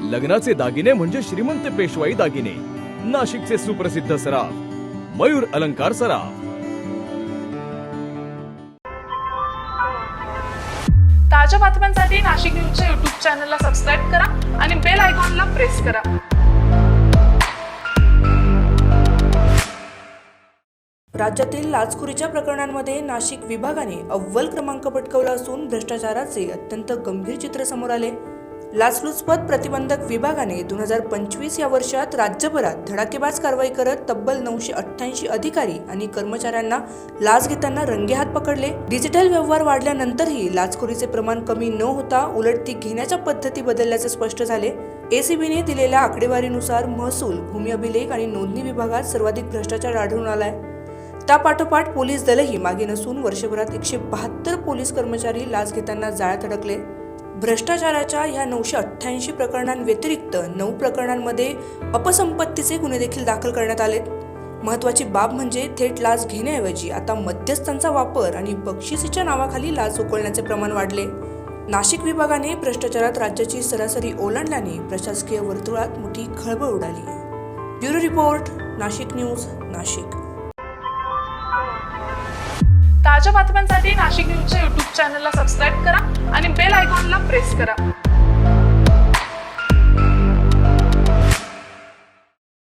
लग्नाचे दागिने म्हणजे श्रीमंत पेशवाई दागिने, नाशिकचे सुप्रसिद्ध सराफ मयूर अलंकार सराफ। ताज्या बातम्यांसाठी नाशिक न्यूजच्या YouTube चॅनलला सबस्क्राईब करा आणि बेल आयकॉनला प्रेस करा। राज्यातील लाचखोरीच्या प्रकरणांमध्ये नाशिक विभागाने अव्वल क्रमांक पटकावला असून भ्रष्टाचाराचे अत्यंत गंभीर चित्र समोर आले। लाचलुचपत प्रतिबंधक विभागाने 2025 या वर्षात राज्यभरात धडाकेबाज कारवाई करत तब्बल 988 अधिकारी आणि कर्मचाऱ्यांना लाच घेताना रंगेहात पकडले। डिजिटल व्यवहार वाढल्यानंतरही लाचखोरीचे प्रमाण कमी न होता उलट ती घेण्याच्या पद्धती बदलल्याचे स्पष्ट झाले। एसीबीने दिलेल्या आकडेवारीनुसार महसूल, भूमी अभिलेख आणि नोंदणी विभागात सर्वाधिक भ्रष्टाचार आढळून आलाय। त्यापाठोपाठ पोलीस दलही मागे नसून वर्षभरात 172 पोलीस कर्मचारी लाच घेताना जाळ्यात अडकले। भ्रष्टाचाराच्या ह्या 988 प्रकरणांव्यतिरिक्त 9 प्रकरणांमध्ये अपसंपत्तीचे गुन्हे देखील दाखल करण्यात आलेत। महत्त्वाची बाब म्हणजे थेट लाच घेण्याऐवजी आता मध्यस्थांचा वापर आणि बक्षिसीच्या नावाखाली लाच उकळण्याचे प्रमाण वाढले। नाशिक विभागाने भ्रष्टाचारात राज्याची सरासरी ओलांडल्याने प्रशासकीय वर्तुळात मोठी खळबळ उडाली। Bureau report, Nashik news, Nashik. ताज्या बातम्यांसाठी नाशिक न्यूजच्या YouTube चॅनलला सबस्क्राईब करा आणि बेल आयकॉनला प्रेस करा।